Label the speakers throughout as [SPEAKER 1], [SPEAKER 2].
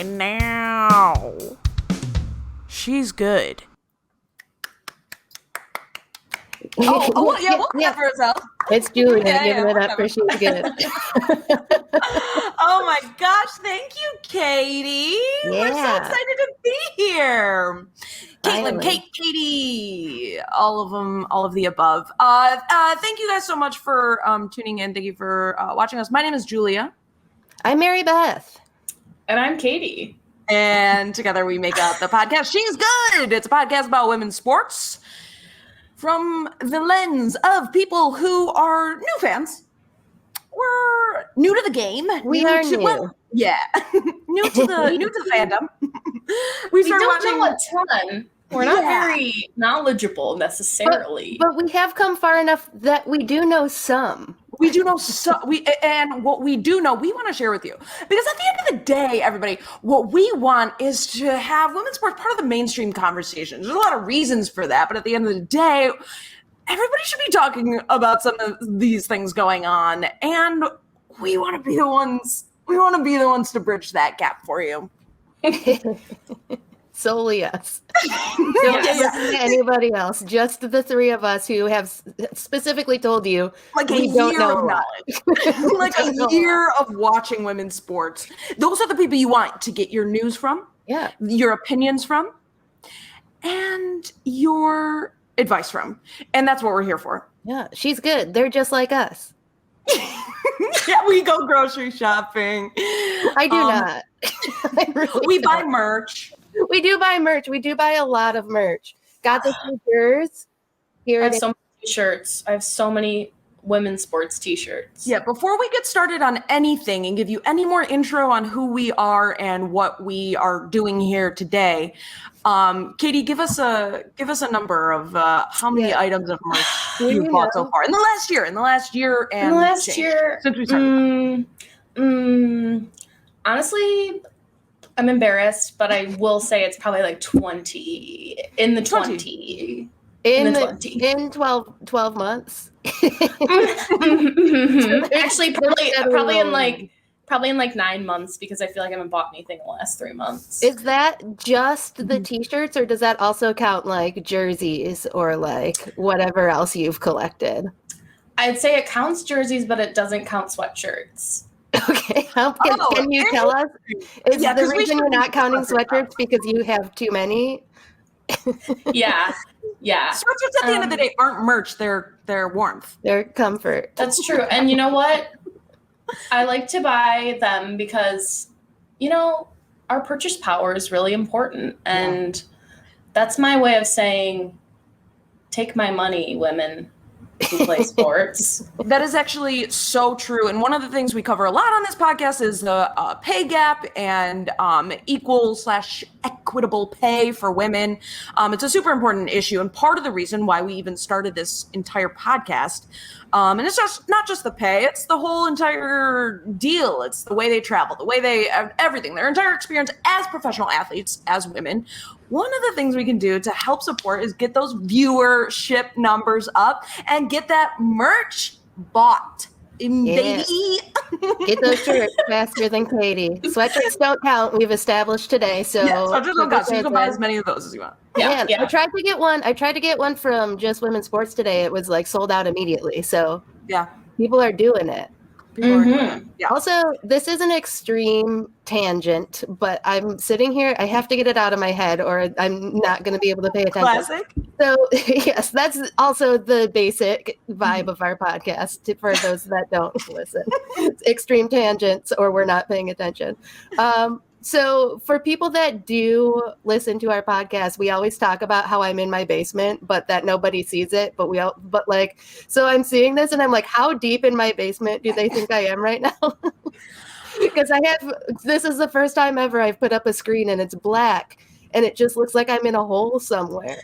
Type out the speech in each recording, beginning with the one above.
[SPEAKER 1] Now. She's good.
[SPEAKER 2] Yeah, we'll clap for herself.
[SPEAKER 3] It's Julia giving it up for She's Good.
[SPEAKER 1] Oh my gosh, thank you, Katie. We're so excited to be here. Caitlin, Kate, Katie, all of them, all of the above. Thank you guys so much for tuning in. Thank you for watching us. My name is Julia.
[SPEAKER 3] I'm Mary Beth.
[SPEAKER 2] And I'm Katie.
[SPEAKER 1] And together we make up the podcast She's Good. It's a podcast about women's sports from the lens of people who are new fans. We're new to the game.
[SPEAKER 3] We are new.
[SPEAKER 1] Well, yeah, new to the fandom.
[SPEAKER 2] We don't know a ton. We're not very knowledgeable necessarily.
[SPEAKER 3] But we have come far enough that we do know some.
[SPEAKER 1] We do know and what we do know, we want to share with you. Because at the end of the day, everybody, what we want is to have women's sports part of the mainstream conversation. There's a lot of reasons for that, but at the end of the day, everybody should be talking about some of these things going on, and we want to be the ones. We want to be the ones to bridge that gap for you.
[SPEAKER 3] Solely us. Don't listen to anybody else. Just the three of us who have specifically told you
[SPEAKER 1] like a year of knowledge, like a year of watching women's sports. Those are the people you want to get your news from, your opinions from, and your advice from. And that's what we're here for.
[SPEAKER 3] Yeah, she's good. They're just like us.
[SPEAKER 1] Yeah, we go grocery shopping.
[SPEAKER 3] I do not.
[SPEAKER 1] We buy merch.
[SPEAKER 3] We do buy merch. We do buy a lot of merch. Got the t-shirts.
[SPEAKER 2] I have so many t-shirts. I have so many women's sports t-shirts.
[SPEAKER 1] Yeah, before we get started on anything and give you any more intro on who we are and what we are doing here today, Katie, give us a number of how many items of merch you've bought so far in the last year since we started.
[SPEAKER 2] Honestly, I'm embarrassed, but I will say it's probably like 20 in the 20.
[SPEAKER 3] In 12 months.
[SPEAKER 2] Actually, probably in like 9 months, because I feel like I haven't bought anything in the last 3 months.
[SPEAKER 3] Is that just the t-shirts, or does that also count like jerseys or like whatever else you've collected?
[SPEAKER 2] I'd say it counts jerseys, but it doesn't count sweatshirts.
[SPEAKER 3] Okay. Can you tell us? Is the reason you're not counting sweatshirts because you have too many?
[SPEAKER 2] Yeah.
[SPEAKER 1] Sweatshirts at the end of the day aren't merch. They're warmth.
[SPEAKER 3] They're comfort.
[SPEAKER 2] That's true. And you know what? I like to buy them because, our purchase power is really important. And that's my way of saying, take my money, women who play sports.
[SPEAKER 1] That is actually so true. And one of the things we cover a lot on this podcast is the pay gap and equal/equitable pay for women. It's a super important issue, and part of the reason why we even started this entire podcast. And it's just not just the pay, it's the whole entire deal. It's the way they travel, the way they everything, their entire experience as professional athletes, as women. One of the things we can do to help support is get those viewership numbers up and get that merch bought. Baby.
[SPEAKER 3] Get those shirts faster than Katie. Sweatshirts don't count. We've established today. So
[SPEAKER 1] sweatshirts don't count. So you can buy as many of those as you want.
[SPEAKER 3] Yeah. I tried to get one from Just Women's Sports today. It was like sold out immediately. So people are doing it. Also, this is an extreme tangent, but I'm sitting here. I have to get it out of my head, or I'm not going to be able to pay attention.
[SPEAKER 1] Classic.
[SPEAKER 3] So, yes, that's also the basic vibe of our podcast for those that don't listen. It's extreme tangents, or we're not paying attention. So for people that do listen to our podcast, we always talk about how I'm in my basement, but that nobody sees it. So I'm seeing this and I'm like, how deep in my basement do they think I am right now? Because this is the first time ever I've put up a screen and it's black and it just looks like I'm in a hole somewhere.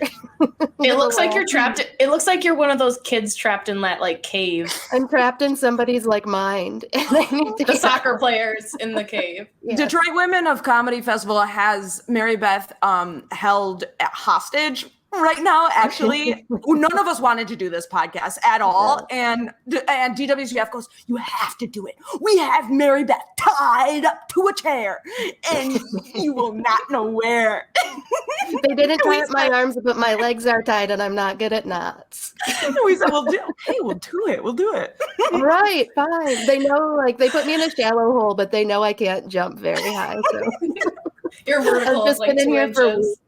[SPEAKER 2] It looks like you're trapped. It looks like you're one of those kids trapped in that like cave.
[SPEAKER 3] I'm trapped in somebody's like mind. And I need to
[SPEAKER 2] the soccer players in the cave.
[SPEAKER 1] Yes. Detroit Women of Comedy Festival has Mary Beth held hostage right now, actually, none of us wanted to do this podcast at all. And DWCF goes, you have to do it. We have Mary Beth tied up to a chair and you will not know where.
[SPEAKER 3] They didn't tie up my arms, but my legs are tied and I'm not good at knots.
[SPEAKER 1] We said, we'll do it. We'll do it.
[SPEAKER 3] All right, fine. They know, like, they put me in a shallow hole, but they know I can't jump very high. So
[SPEAKER 2] Your vertical
[SPEAKER 3] I've
[SPEAKER 2] is
[SPEAKER 3] just
[SPEAKER 2] like
[SPEAKER 3] been in
[SPEAKER 2] 2
[SPEAKER 3] here for
[SPEAKER 2] inches.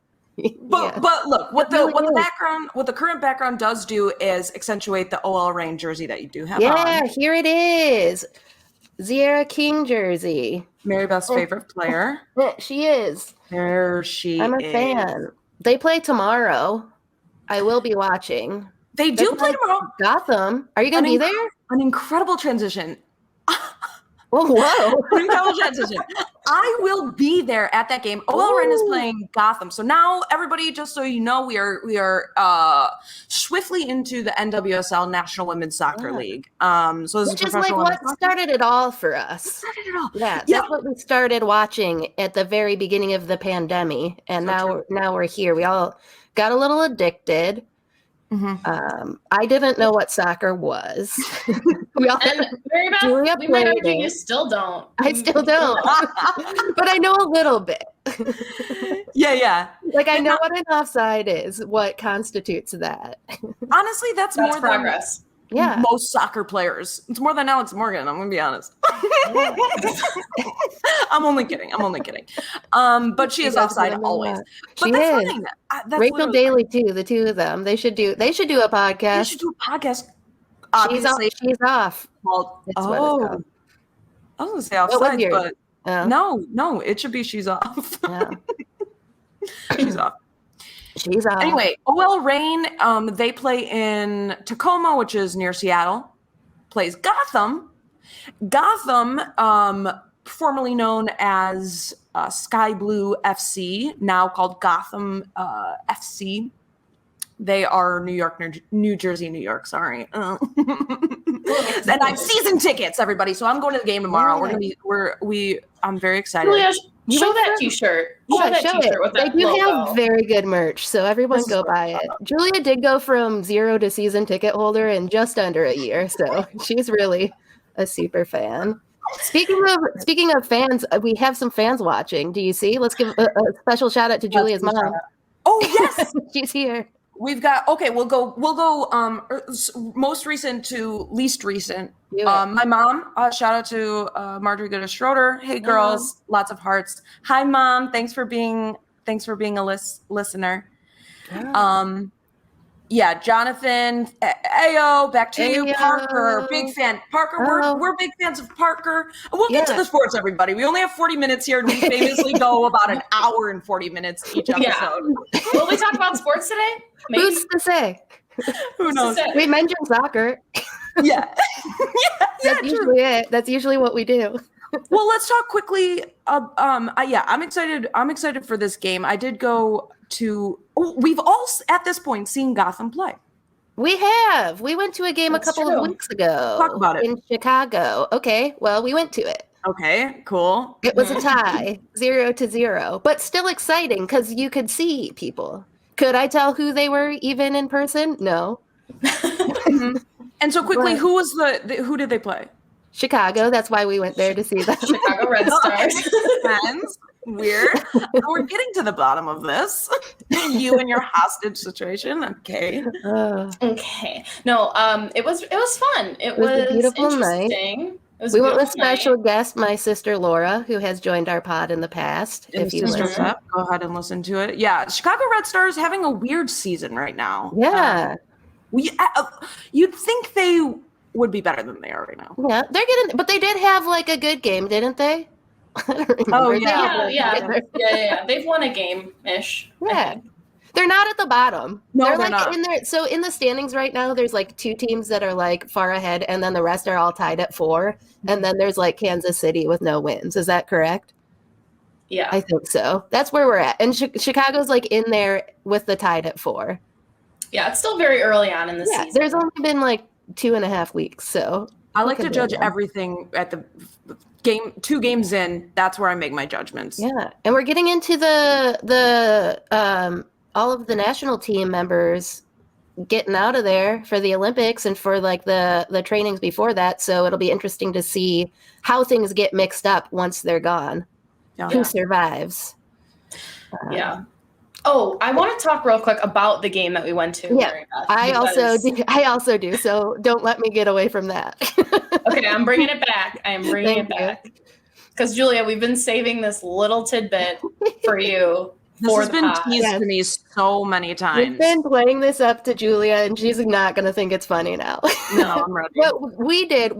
[SPEAKER 1] But look, what
[SPEAKER 3] It really
[SPEAKER 1] the
[SPEAKER 3] is.
[SPEAKER 1] background, what the current background does do is accentuate the OL Reign jersey that you do have
[SPEAKER 3] Yeah,
[SPEAKER 1] on.
[SPEAKER 3] here it is. Zierra King jersey.
[SPEAKER 1] Mary Beth's favorite player.
[SPEAKER 3] She is.
[SPEAKER 1] There she
[SPEAKER 3] I'm a
[SPEAKER 1] is.
[SPEAKER 3] fan. They play tomorrow. I will be watching.
[SPEAKER 1] They do
[SPEAKER 3] They
[SPEAKER 1] play tomorrow.
[SPEAKER 3] Gotham. Are you going to be there?
[SPEAKER 1] An incredible transition.
[SPEAKER 3] Oh, whoa.
[SPEAKER 1] An incredible transition. I will be there at that game. OL Reign is playing Gotham. So now, everybody, just so you know, we are swiftly into the NWSL National Women's Soccer League. So this
[SPEAKER 3] Which
[SPEAKER 1] is
[SPEAKER 3] is like
[SPEAKER 1] professional
[SPEAKER 3] what
[SPEAKER 1] women's soccer.
[SPEAKER 3] started it all for us.
[SPEAKER 1] Started it all.
[SPEAKER 3] Yeah,
[SPEAKER 1] Yeah.
[SPEAKER 3] that's what we started watching at the very beginning of the pandemic, and
[SPEAKER 1] So
[SPEAKER 3] now we're here. We all got a little addicted.
[SPEAKER 1] Mhm.
[SPEAKER 3] I didn't know what soccer was. We all,
[SPEAKER 2] And Mary Beth,
[SPEAKER 3] Julia
[SPEAKER 2] we might
[SPEAKER 3] played
[SPEAKER 2] argue
[SPEAKER 3] it.
[SPEAKER 2] you still don't.
[SPEAKER 3] I still don't, but I know a little bit.
[SPEAKER 1] Yeah.
[SPEAKER 3] Like I know what an offside is, what constitutes that.
[SPEAKER 1] Honestly, that's
[SPEAKER 2] That's
[SPEAKER 1] more
[SPEAKER 2] progress.
[SPEAKER 3] Yeah,
[SPEAKER 1] than most soccer players. It's more than Alex Morgan. I'm gonna be honest. I'm only kidding. But she is
[SPEAKER 3] does
[SPEAKER 1] offside
[SPEAKER 3] better than
[SPEAKER 1] always.
[SPEAKER 3] that.
[SPEAKER 1] But
[SPEAKER 3] She
[SPEAKER 1] that's
[SPEAKER 3] is.
[SPEAKER 1] fine. That's
[SPEAKER 3] Rachel
[SPEAKER 1] literally-
[SPEAKER 3] Daly too. The two of them. They should do a
[SPEAKER 1] They
[SPEAKER 3] podcast.
[SPEAKER 1] should do a podcast.
[SPEAKER 3] She's off.
[SPEAKER 1] Obviously,
[SPEAKER 3] She's off.
[SPEAKER 1] called.
[SPEAKER 3] That's what it's called.
[SPEAKER 1] I was gonna say
[SPEAKER 3] What was
[SPEAKER 1] offside,
[SPEAKER 3] yours?
[SPEAKER 1] but no, it should be she's off.
[SPEAKER 3] Yeah.
[SPEAKER 1] She's off.
[SPEAKER 3] She's off.
[SPEAKER 1] Anyway, OL Reign, they play in Tacoma, which is near Seattle. Plays Gotham. Gotham, formerly known as Sky Blue FC, now called Gotham FC. They are New Jersey, New York. Sorry, and I have season tickets, everybody. So I'm going to the game tomorrow.
[SPEAKER 3] Yeah.
[SPEAKER 1] We're gonna be. I'm very excited.
[SPEAKER 2] Julia, show
[SPEAKER 3] went
[SPEAKER 2] that
[SPEAKER 3] for-
[SPEAKER 2] T-shirt.
[SPEAKER 3] Yeah,
[SPEAKER 2] Show that
[SPEAKER 3] show
[SPEAKER 2] T-shirt
[SPEAKER 3] it.
[SPEAKER 2] with
[SPEAKER 3] They
[SPEAKER 2] that
[SPEAKER 3] do
[SPEAKER 2] logo.
[SPEAKER 3] have very good merch, so everyone
[SPEAKER 1] This is
[SPEAKER 3] go
[SPEAKER 1] what
[SPEAKER 3] buy
[SPEAKER 1] I'm
[SPEAKER 3] it.
[SPEAKER 1] talking
[SPEAKER 3] Julia did go from 0 to season ticket holder in just under a year, so she's really a super fan. Speaking of fans, we have some fans watching. Do you see? Let's give a special shout out to Julia's
[SPEAKER 1] Let's give a
[SPEAKER 3] mom.
[SPEAKER 1] shout Oh yes.
[SPEAKER 3] She's here.
[SPEAKER 1] We've got We'll go most recent to least recent.
[SPEAKER 3] Do it.
[SPEAKER 1] My mom, shout out to Marjorie Goodis Schroeder. Hey girls, lots of hearts. Hi mom, thanks for being a listener. Yeah, Jonathan, Ayo, back to you,
[SPEAKER 3] Ayo.
[SPEAKER 1] Parker, big fan. Parker, we're big fans of Parker. We'll get to
[SPEAKER 3] Yeah.
[SPEAKER 1] the sports, everybody. We only have 40 minutes here, and we famously go about an hour and 40 minutes each episode.
[SPEAKER 2] Yeah. Will we talk about sports today? Maybe.
[SPEAKER 3] Who's to say?
[SPEAKER 1] Who knows?
[SPEAKER 3] We mentioned soccer.
[SPEAKER 1] Yeah.
[SPEAKER 3] That's usually it. That's usually what we do.
[SPEAKER 1] Well, let's talk quickly. I'm excited. I'm excited for this game. I did go to. We've all at this point seen Gotham play.
[SPEAKER 3] We have. We went to a game
[SPEAKER 2] That's
[SPEAKER 3] a couple
[SPEAKER 2] true.
[SPEAKER 3] of weeks ago.
[SPEAKER 1] Talk about it.
[SPEAKER 3] In Chicago. Okay, well, we went to it.
[SPEAKER 1] Okay, cool.
[SPEAKER 3] It was a tie, 0-0, but still exciting because you could see people. Could I tell who they were even in person? No.
[SPEAKER 1] Mhm. And so quickly,
[SPEAKER 3] But-
[SPEAKER 1] who was who did they play?
[SPEAKER 3] Chicago. That's why we went there to see them.
[SPEAKER 2] Chicago Red Stars.
[SPEAKER 1] Friends. Weird. We're getting to the bottom of this. You and your hostage situation. Okay.
[SPEAKER 2] Okay. No, it was fun. It
[SPEAKER 3] was a
[SPEAKER 2] was
[SPEAKER 3] beautiful night.
[SPEAKER 2] interesting. It was
[SPEAKER 3] We
[SPEAKER 2] a
[SPEAKER 3] went with
[SPEAKER 2] beautiful night.
[SPEAKER 3] special guest, my sister Laura, who has joined our pod in the past. If you
[SPEAKER 1] Sister
[SPEAKER 3] listen.
[SPEAKER 1] Pep, go ahead and listen to it. Yeah, Chicago Red Stars having a weird season right now.
[SPEAKER 3] Yeah.
[SPEAKER 1] You'd think they would be better than they are right now.
[SPEAKER 3] Yeah. They're getting, but they did have like a good game, didn't they? I don't remember.
[SPEAKER 1] Oh,
[SPEAKER 3] They
[SPEAKER 1] yeah.
[SPEAKER 3] had
[SPEAKER 2] Yeah,
[SPEAKER 3] one.
[SPEAKER 2] yeah. They've won a game-ish. I
[SPEAKER 3] Yeah.
[SPEAKER 2] think.
[SPEAKER 3] They're not at the bottom.
[SPEAKER 1] No,
[SPEAKER 3] they're
[SPEAKER 1] they're
[SPEAKER 3] like
[SPEAKER 1] not.
[SPEAKER 3] in there. So in the standings right now, there's like 2 teams that are like far ahead, and then the rest are all tied at 4. And then there's like Kansas City with no wins. Is that correct?
[SPEAKER 2] Yeah.
[SPEAKER 3] I think so. That's where we're at. And Chicago's like in there with the tied at 4.
[SPEAKER 2] Yeah, it's still very early on in the
[SPEAKER 3] Yeah.
[SPEAKER 2] season.
[SPEAKER 3] There's only been like 2.5 weeks. So
[SPEAKER 1] I like
[SPEAKER 3] Look
[SPEAKER 1] to
[SPEAKER 3] at
[SPEAKER 1] judge
[SPEAKER 3] them.
[SPEAKER 1] everything at the game. 2 games in, that's where I make my judgments.
[SPEAKER 3] yeah. And we're getting into the all of the national team members getting out of there for the Olympics and for like the trainings before that. So it'll be interesting to see how things get mixed up once they're gone.
[SPEAKER 1] Yeah.
[SPEAKER 3] Who survives?
[SPEAKER 2] Yeah. Oh, I want to talk real quick about the game that we went to.
[SPEAKER 3] Yeah,
[SPEAKER 2] Mary Beth,
[SPEAKER 3] I
[SPEAKER 2] because-
[SPEAKER 3] also do. So don't let me get away from that.
[SPEAKER 2] Okay, I'm bringing it back. I am bringing
[SPEAKER 3] Thank
[SPEAKER 2] it
[SPEAKER 3] you.
[SPEAKER 2] back. Because Julia, we've been saving this little tidbit for you.
[SPEAKER 1] This
[SPEAKER 2] for
[SPEAKER 1] has
[SPEAKER 2] the
[SPEAKER 1] been
[SPEAKER 2] pod.
[SPEAKER 1] teased
[SPEAKER 3] Yes.
[SPEAKER 1] to me so many
[SPEAKER 3] We've
[SPEAKER 1] times.
[SPEAKER 3] been playing this up to Julia, and she's not going to think it's funny now.
[SPEAKER 1] No, I'm ready.
[SPEAKER 3] But we did,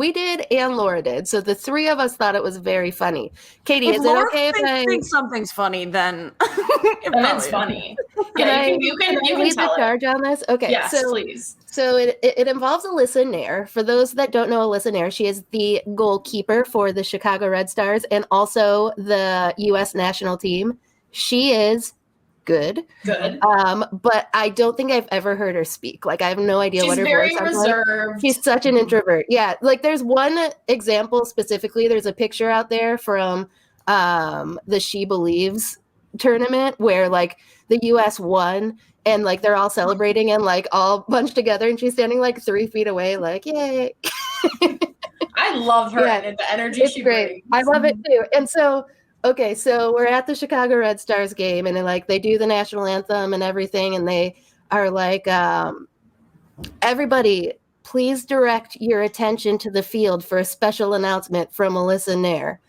[SPEAKER 3] and Laura did. So the three of us thought it was very funny. Katie,
[SPEAKER 1] If
[SPEAKER 3] is it
[SPEAKER 1] Laura
[SPEAKER 3] okay if I
[SPEAKER 1] thinks something's funny, then
[SPEAKER 2] And it's funny. Yeah, you can
[SPEAKER 3] lead the
[SPEAKER 2] tell it.
[SPEAKER 3] charge on this? Okay,
[SPEAKER 2] Yes,
[SPEAKER 3] so
[SPEAKER 2] please.
[SPEAKER 3] So it involves Alyssa Nair. For those that don't know Alyssa Nair, she is the goalkeeper for the Chicago Red Stars and also the U.S. national team. She is good,
[SPEAKER 2] Good.
[SPEAKER 3] but I don't think I've ever heard her speak. Like, I have no idea
[SPEAKER 2] She's
[SPEAKER 3] what her
[SPEAKER 2] very
[SPEAKER 3] voice sounds like.
[SPEAKER 2] reserved.
[SPEAKER 3] She's such an introvert. Yeah, like there's one example specifically. There's a picture out there from the She Believes tournament where like the U.S. won and like they're all celebrating and like all bunched together, and she's standing like 3 feet away, like yay!
[SPEAKER 2] I love her
[SPEAKER 3] Yeah,
[SPEAKER 2] and the energy
[SPEAKER 3] It's
[SPEAKER 2] she
[SPEAKER 3] great.
[SPEAKER 2] brings.
[SPEAKER 3] I love it too. And so, okay, so we're at the Chicago Red Stars game, and then, like they do the national anthem and everything, and they are like, everybody, please direct your attention to the field for a special announcement from Alyssa Nair.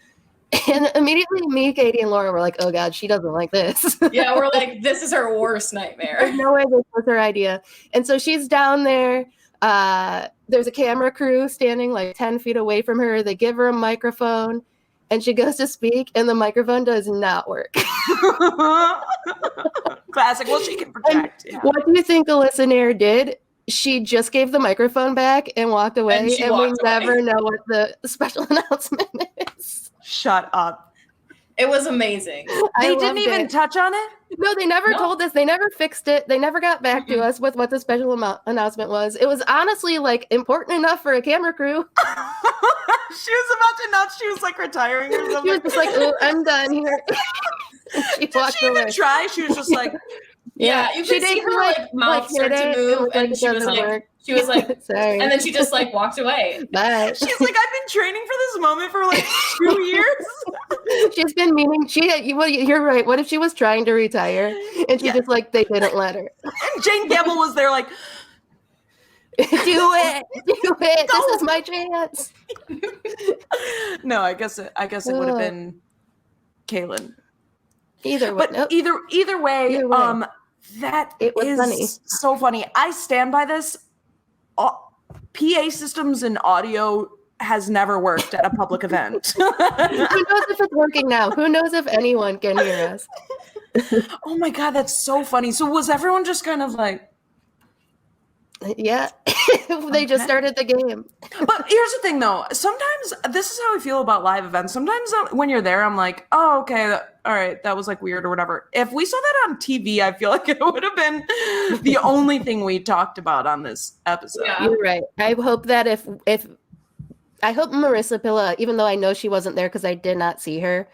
[SPEAKER 3] And immediately, me, Katie, and Laura were like, "Oh God, she doesn't like this."
[SPEAKER 2] Yeah, we're like, this is her worst nightmare.
[SPEAKER 3] There's no way this was her idea. And so she's down there. There's a camera crew standing like 10 feet away from her. They give her a microphone and she goes to speak, and the microphone does not work.
[SPEAKER 1] Classic. Well, she can project. Yeah.
[SPEAKER 3] What do you think Alyssa Nair did? She just gave the microphone back and walked away,
[SPEAKER 2] And she
[SPEAKER 3] we
[SPEAKER 2] walked away.
[SPEAKER 3] never know what the special announcement is.
[SPEAKER 1] Shut up.
[SPEAKER 2] It was amazing.
[SPEAKER 3] I
[SPEAKER 1] They didn't
[SPEAKER 3] loved
[SPEAKER 1] even
[SPEAKER 3] it.
[SPEAKER 1] touch on it?
[SPEAKER 3] No, they never
[SPEAKER 2] No.
[SPEAKER 3] told us. They never fixed it. They never got back to
[SPEAKER 2] Mm-mm.
[SPEAKER 3] us with what the special announcement was. It was honestly like important enough for a camera crew.
[SPEAKER 1] She was about to announce she was like retiring or something.
[SPEAKER 3] She was just like, "Oh, I'm done here." She
[SPEAKER 1] Did
[SPEAKER 3] walked
[SPEAKER 1] she even
[SPEAKER 3] away.
[SPEAKER 1] try? She was just like,
[SPEAKER 2] Yeah, you could see
[SPEAKER 3] did
[SPEAKER 2] her like mouth start
[SPEAKER 3] hit
[SPEAKER 2] to
[SPEAKER 3] it,
[SPEAKER 2] move,
[SPEAKER 3] looked
[SPEAKER 2] and
[SPEAKER 3] it
[SPEAKER 2] she was
[SPEAKER 3] doesn't
[SPEAKER 2] like,
[SPEAKER 3] work.
[SPEAKER 2] sorry,
[SPEAKER 3] Sorry.
[SPEAKER 2] and then she just like walked away.
[SPEAKER 3] Bye.
[SPEAKER 1] she's like, I've been training for this moment for like 2 years.
[SPEAKER 3] She's been meaning. Well, you're right. What if she was trying to retire and she
[SPEAKER 1] Yeah.
[SPEAKER 3] just like they didn't let her
[SPEAKER 1] And Jane Gamble was there like,
[SPEAKER 3] do it? Do it.
[SPEAKER 1] Go.
[SPEAKER 3] This is my chance.
[SPEAKER 1] no, I guess it would have been Kaylin.
[SPEAKER 3] Either way,
[SPEAKER 1] But
[SPEAKER 3] nope.
[SPEAKER 1] either way,
[SPEAKER 3] Either way.
[SPEAKER 1] that
[SPEAKER 3] It was
[SPEAKER 1] is
[SPEAKER 3] funny.
[SPEAKER 1] so funny. I stand by this. PA systems and audio has never worked at a public event.
[SPEAKER 3] Who knows if it's working now? Who knows if anyone can hear us?
[SPEAKER 1] Oh my god, that's so funny. So was everyone just kind of like?
[SPEAKER 3] Yeah, they just
[SPEAKER 1] Okay.
[SPEAKER 3] started the game.
[SPEAKER 1] But here's the thing, though. Sometimes this is how I feel about live events. Sometimes when you're there, I'm like, oh, okay, all right, that was like weird or whatever. If we saw that on TV, I feel like it would have been the only thing we talked about on this episode.
[SPEAKER 2] Yeah.
[SPEAKER 3] You're right. I hope that if I hope Marissa Pilla, even though I know she wasn't there because I did not see her,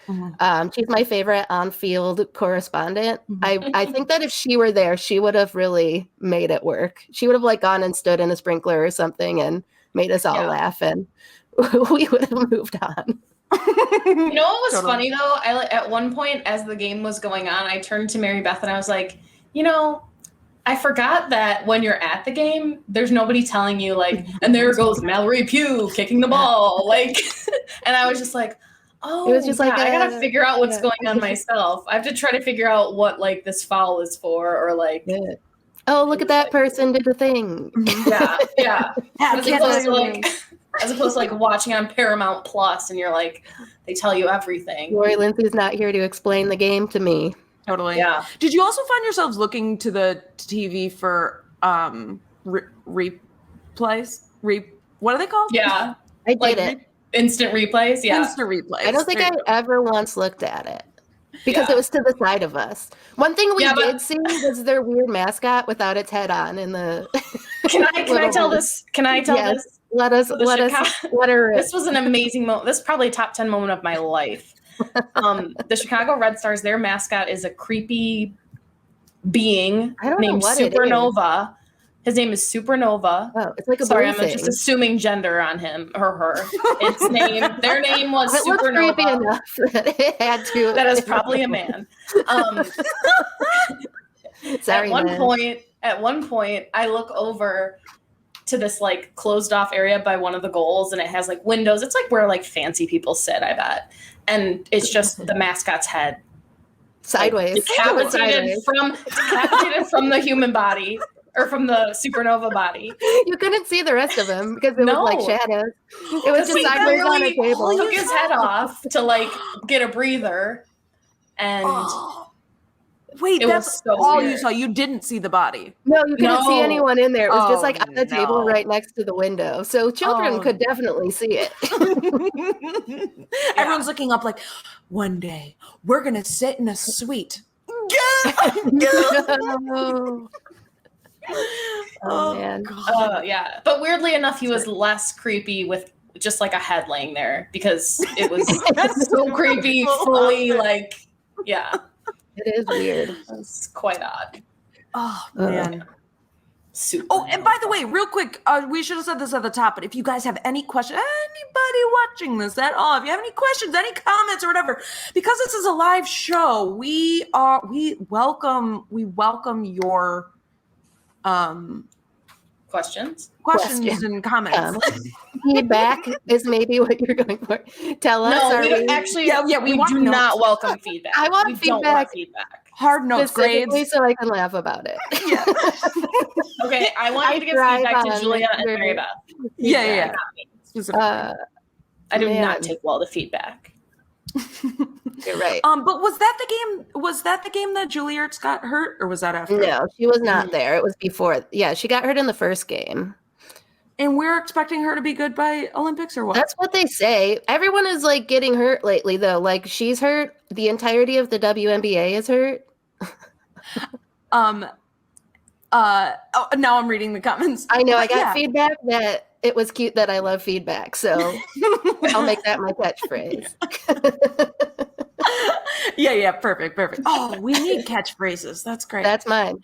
[SPEAKER 3] she's my favorite on-field correspondent. I think that if she were there, she would have really made it work. She would have like gone and stood in a sprinkler or something and made us all
[SPEAKER 2] Yeah.
[SPEAKER 3] laugh, and we would have moved on.
[SPEAKER 2] You know what was
[SPEAKER 1] Totally.
[SPEAKER 2] funny though? At one point as the game was going on, I turned to Mary Beth and I was like, I forgot that when you're at the game, there's nobody telling you like, and there goes Mallory Pugh kicking the ball, like, and I was just like, oh,
[SPEAKER 3] It was just like
[SPEAKER 2] I gotta
[SPEAKER 3] a-
[SPEAKER 2] figure out what's
[SPEAKER 3] yeah.
[SPEAKER 2] going on myself. I have to try to figure out what like this foul is for, or like,
[SPEAKER 3] Yeah. Oh, look at that person did the thing.
[SPEAKER 2] yeah.
[SPEAKER 1] Yeah,
[SPEAKER 2] As
[SPEAKER 1] kids
[SPEAKER 2] opposed to
[SPEAKER 1] are-
[SPEAKER 2] like, as opposed to like watching on Paramount Plus, and you're like, they tell you everything.
[SPEAKER 3] Lori Lindsay's not here to explain the game to me.
[SPEAKER 1] totally.
[SPEAKER 2] Yeah.
[SPEAKER 1] Did you also find yourselves looking to the TV for replays? What are they called?
[SPEAKER 2] Yeah.
[SPEAKER 3] I did
[SPEAKER 2] Like
[SPEAKER 3] it.
[SPEAKER 2] instant replays. Yeah.
[SPEAKER 1] Instant replays.
[SPEAKER 3] I don't think
[SPEAKER 1] There
[SPEAKER 3] I
[SPEAKER 1] you go.
[SPEAKER 3] ever once looked at it because
[SPEAKER 2] Yeah.
[SPEAKER 3] it was to the side of us. One thing we
[SPEAKER 2] Yeah, but-
[SPEAKER 3] did see was their weird mascot without its head on in the.
[SPEAKER 2] Can I
[SPEAKER 3] little
[SPEAKER 2] tell
[SPEAKER 3] bit.
[SPEAKER 2] this? Can I tell
[SPEAKER 3] Yes.
[SPEAKER 2] this?
[SPEAKER 3] Let us
[SPEAKER 2] The
[SPEAKER 3] let us
[SPEAKER 2] Chicago-
[SPEAKER 3] let her.
[SPEAKER 2] This was an amazing moment. This is probably a top 10 moment of my life. The Chicago Red Stars, their mascot is a creepy being
[SPEAKER 3] I don't know
[SPEAKER 2] named
[SPEAKER 3] what it is.
[SPEAKER 2] Supernova. His name is Supernova.
[SPEAKER 3] Oh, it's like a
[SPEAKER 2] Sorry,
[SPEAKER 3] blue
[SPEAKER 2] I'm just
[SPEAKER 3] thing.
[SPEAKER 2] assuming gender on him or her. Their name was
[SPEAKER 3] It looks creepy
[SPEAKER 2] Supernova.
[SPEAKER 3] enough that it had to.
[SPEAKER 2] That is probably a man.
[SPEAKER 3] Sorry,
[SPEAKER 2] At one point, I look over to this like closed off area by one of the goals, and it has like windows. It's like where like fancy people sit, I bet. And it's just the mascot's head,
[SPEAKER 3] sideways.
[SPEAKER 2] decapitated from the human body or from the Supernova body.
[SPEAKER 3] You couldn't see the rest of him because it was like shadows. It was just
[SPEAKER 2] He
[SPEAKER 3] sideways on a table.
[SPEAKER 2] took his head off to like get a breather, and
[SPEAKER 1] Wait,
[SPEAKER 2] it
[SPEAKER 1] that's
[SPEAKER 2] was so
[SPEAKER 1] all you
[SPEAKER 2] weird.
[SPEAKER 1] saw. You didn't see the body.
[SPEAKER 3] No, you couldn't see anyone in there. It was just
[SPEAKER 1] Oh,
[SPEAKER 3] like on the table
[SPEAKER 1] no.
[SPEAKER 3] right next to the window. So children
[SPEAKER 1] Oh.
[SPEAKER 3] could definitely see it.
[SPEAKER 1] Everyone's looking up like, one day we're gonna sit in a suite.
[SPEAKER 3] Oh, man.
[SPEAKER 2] Yeah. But weirdly enough, he was less creepy with just like a head laying there because it was so creepy, fully like, yeah.
[SPEAKER 3] It is weird.
[SPEAKER 2] It was quite odd.
[SPEAKER 1] Oh man.
[SPEAKER 2] Super.
[SPEAKER 1] Oh, and by the way, real quick, we should have said this at the top, but if you guys have any questions, anybody watching this at all, if you have any questions, any comments or whatever, because this is a live show, we welcome your
[SPEAKER 2] questions
[SPEAKER 1] and comments.
[SPEAKER 3] Feedback is maybe what you're going for. Tell us.
[SPEAKER 2] No,
[SPEAKER 3] are
[SPEAKER 2] we don't,
[SPEAKER 3] we-
[SPEAKER 2] actually,
[SPEAKER 1] we
[SPEAKER 2] we
[SPEAKER 1] want
[SPEAKER 2] do
[SPEAKER 1] notes.
[SPEAKER 2] not welcome feedback.
[SPEAKER 3] I want
[SPEAKER 2] we don't
[SPEAKER 3] feedback.
[SPEAKER 2] want feedback.
[SPEAKER 1] Hard notes,
[SPEAKER 3] specifically
[SPEAKER 1] grades.
[SPEAKER 3] so I can laugh about it.
[SPEAKER 2] Okay, I want you to give
[SPEAKER 3] thrive
[SPEAKER 2] feedback to
[SPEAKER 3] on
[SPEAKER 2] Julia and
[SPEAKER 3] your-
[SPEAKER 2] Mary Beth.
[SPEAKER 1] Yeah.
[SPEAKER 2] Not me.
[SPEAKER 1] Specifically.
[SPEAKER 2] I do
[SPEAKER 3] Man.
[SPEAKER 2] not take well to feedback.
[SPEAKER 3] You're right.
[SPEAKER 1] But was that the game? Was that the game that Julia Ertz got hurt, or was that after?
[SPEAKER 3] No, she was not there. It was before. Yeah, she got hurt in the first game.
[SPEAKER 1] And we're expecting her to be good by Olympics, or what?
[SPEAKER 3] That's what they say. Everyone is like getting hurt lately, though. Like she's hurt. The entirety of the WNBA is hurt.
[SPEAKER 1] Now I'm reading the comments.
[SPEAKER 3] I know. I
[SPEAKER 1] But
[SPEAKER 3] got feedback that it was cute that I love feedback, so I'll make that my catchphrase.
[SPEAKER 1] Yeah, perfect. Oh, we need catchphrases. That's great.
[SPEAKER 3] That's mine.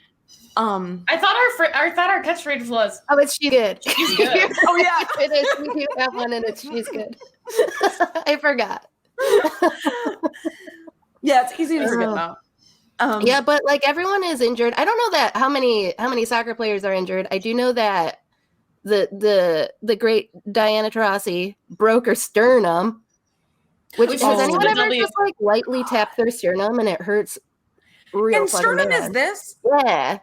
[SPEAKER 2] I thought our catchphrase was
[SPEAKER 3] Oh, it's she good.
[SPEAKER 2] she's good.
[SPEAKER 1] Oh yeah.
[SPEAKER 3] It is. We do have one, and it's she's good. I forgot.
[SPEAKER 1] Yeah, it's easy to forget though.
[SPEAKER 3] Yeah, but like everyone is injured. I don't know that how many soccer players are injured. I do know that the great Diana Taurasi broke her sternum. Which
[SPEAKER 2] Which
[SPEAKER 3] has
[SPEAKER 2] was
[SPEAKER 3] anyone
[SPEAKER 2] the
[SPEAKER 3] ever
[SPEAKER 2] W-
[SPEAKER 3] just like lightly tapped their sternum and it hurts real
[SPEAKER 1] And
[SPEAKER 3] fucking
[SPEAKER 1] sternum
[SPEAKER 3] bad?
[SPEAKER 1] is this?
[SPEAKER 3] Yeah.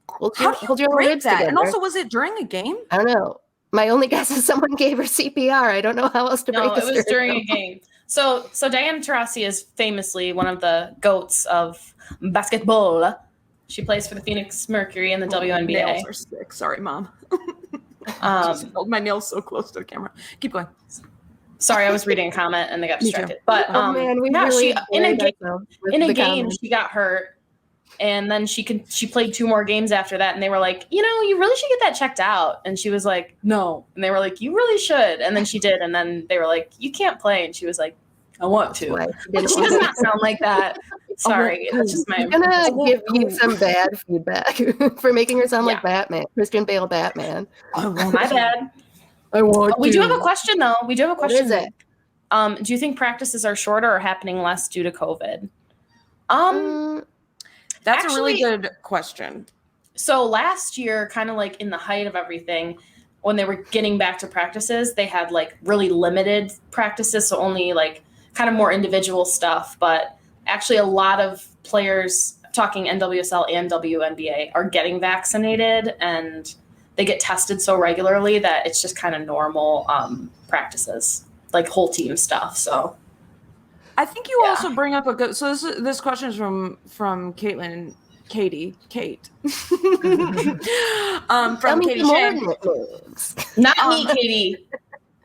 [SPEAKER 3] Hold
[SPEAKER 1] How do you
[SPEAKER 3] hold your
[SPEAKER 1] break
[SPEAKER 3] ribs
[SPEAKER 1] that?
[SPEAKER 3] together.
[SPEAKER 1] And also, was it during a game?
[SPEAKER 3] I don't know. My only guess is someone gave her CPR. I don't know how else to
[SPEAKER 2] No,
[SPEAKER 3] break
[SPEAKER 2] it
[SPEAKER 3] the
[SPEAKER 2] was during
[SPEAKER 3] sternum.
[SPEAKER 2] a game. So Diana Taurasi is famously one of the goats of basketball. She plays for the Phoenix Mercury in the WNBA.
[SPEAKER 1] Nails are sick. Sorry, mom. Just held my nails so close to the camera. Keep going.
[SPEAKER 2] Sorry, I was reading a comment and they got
[SPEAKER 1] Me too.
[SPEAKER 2] distracted. But
[SPEAKER 3] Oh man, we
[SPEAKER 2] yeah,
[SPEAKER 3] really
[SPEAKER 2] she in a
[SPEAKER 3] buried
[SPEAKER 2] game
[SPEAKER 3] ourselves with the comments.
[SPEAKER 2] she got hurt, and then she played 2 more games after that, and they were like, you really should get that checked out, and she was like, no, and they were like, you really should, and then she did, and then they were like, you can't play, and she was like, I want to.
[SPEAKER 3] Why
[SPEAKER 2] But
[SPEAKER 3] she
[SPEAKER 2] she
[SPEAKER 3] didn't
[SPEAKER 2] does
[SPEAKER 3] want
[SPEAKER 2] not sound like that. Sorry, that's just my.
[SPEAKER 3] I'm gonna give you some bad feedback for making her sound
[SPEAKER 2] Yeah.
[SPEAKER 3] like Batman, Christian Bale Batman.
[SPEAKER 2] My bad.
[SPEAKER 3] I want.
[SPEAKER 2] We do have a question though. We do have a
[SPEAKER 3] What
[SPEAKER 2] question.
[SPEAKER 3] is it?
[SPEAKER 2] Do you think practices are shorter or happening less due to COVID?
[SPEAKER 1] That's a really
[SPEAKER 2] Actually-
[SPEAKER 1] good question.
[SPEAKER 2] So last year, kind of like in the height of everything, when they were getting back to practices, they had like really limited practices, so only like kind of more individual stuff. But actually, a lot of players, talking NWSL and WNBA, are getting vaccinated, and they get tested so regularly that it's just kind of normal practices, like whole team stuff. So
[SPEAKER 1] I think you
[SPEAKER 2] Yeah.
[SPEAKER 1] also bring up a good. So this question is from Caitlin, Kate.
[SPEAKER 3] Tell
[SPEAKER 1] From
[SPEAKER 3] me
[SPEAKER 1] Katie
[SPEAKER 3] some more
[SPEAKER 1] Shan.
[SPEAKER 3] nicknames.
[SPEAKER 2] not me, Katie,